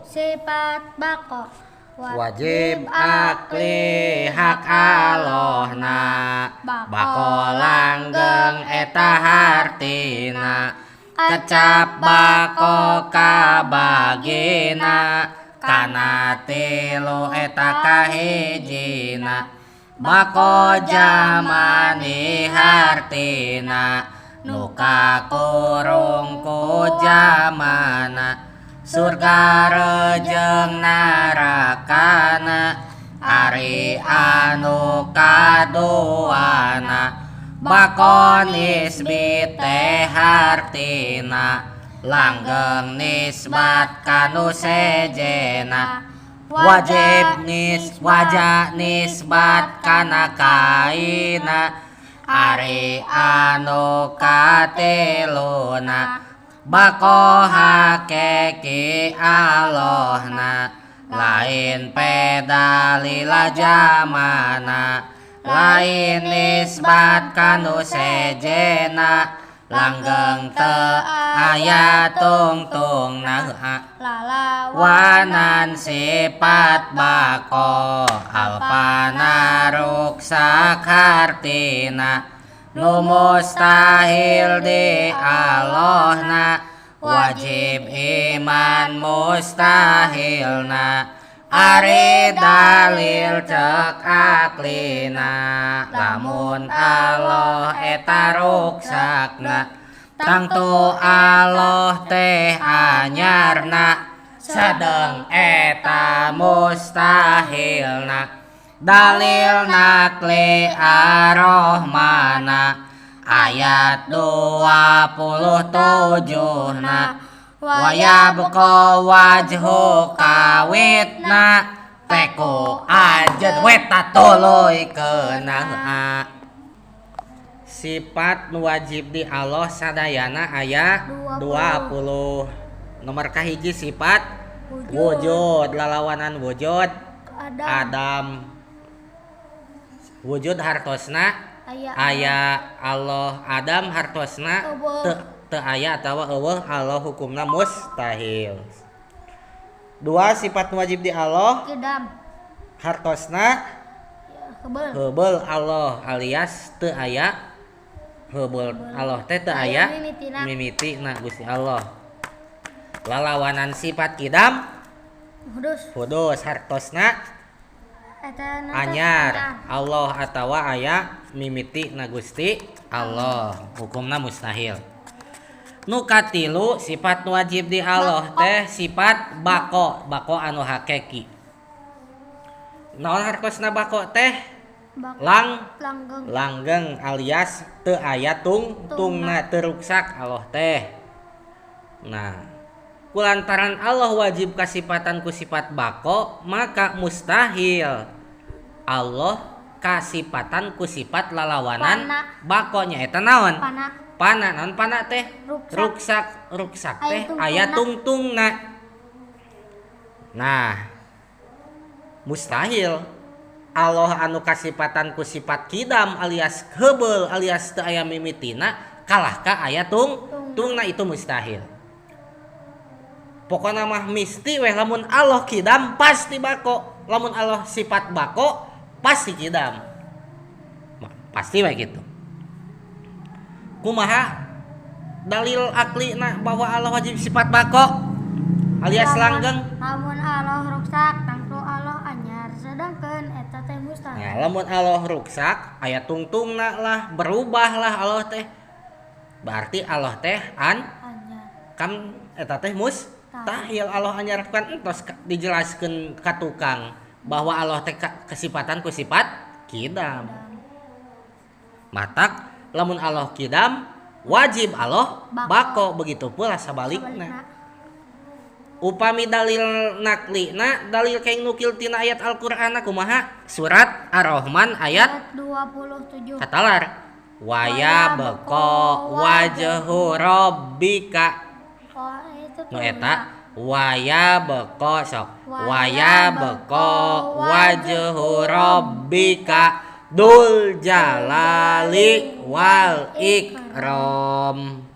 sifat bako wajib akli hak Allahna bako langgeng eta hartina kecap bako kabagina kana tilu eta kahijina bako jamani hartina nuka kurung ku jamana surga rejeng narakana ari anu kaduana bako nisbi teh hartina langgeng nisbat kanu sejena wajib nisbat kana kaina ari anu katiluna bako hakeki Allahna lain pedalila jamana lain nisbat kanu sejena langgeng te aya tungtungna lalawanan sifat bako alpana ruksak hartina nu mustahil di Allahna wajib iman mustahilna ari dalil cek aklina lamun Allah eta ruksakna tangtu Allah teh anyarna sedeng eta mustahilna dalil nakli ar-Rahmana ayat 27 na wayabqa wajhu kawitna teku ajad weta tuluy keuna sifat nu wajib di Allah sadayana aya 20 nomor kahiji sifat wujud lalawanan wujud Adam wujud hartosna aya Allah Adam hartosna teu aya atawa eueuh Allah hukumna mustahil. Dua sifat wajib di Allah hartosna heubeul Allah alias teu aya heubeul Allah teh teu aya mimitina Gusti Allah. Lalawanan sifat kidam hudus hartosna anyar Allah atawa aya mimiti na Gusti Allah hukumna mustahil. Nu katilu sifat wajib di Allah teh sifat bako anu hakeki. Naon hartosna bako teh langgeng alias teu aya tungtungna teu ruksak Allah teh. Nah kulantaran Allah wajib kasifatan ku sifat bako maka mustahil Allah kasifatan ku sifat lalawanan bakonya eta naon pana naon pana teh ruksak teh aya tungtungna. Nah mustahil Allah anu kasifatan ku sifat kidam alias heubeul alias teu aya mimitina kalah ka aya tungtungna itu mustahil. Pokokna mah misti weh lamun Allah kidam pasti bako, lamun Allah sifat bako pasti kidam. Pasti weh gitu. Kumaha dalil aklina bahwa Allah wajib sifat bako alias langgeng? Lamun Allah ruksak tangtu Allah anyar sedangkeun eta teh mustahil. Nah, lamun Allah ruksak aya tungtungna lah berubah lah Allah teh. Berarti Allah teh kan eta teh mustahil Allah anyarkan entos dijelaskeun ka tukang bahwa Allah teh kesifatan ku sifat kidam. Matak lamun Allah kidam wajib Allah bako begitu pula sabalikna. Upami dalil naklina dalil kaing nukil tina ayat Al-Qur'an kumaha surat Ar-Rahman ayat 27 katalar waya beko wajhu rabbika nu eta waya beko sok waya beko wajhu rabbika dul jalali wal ikram.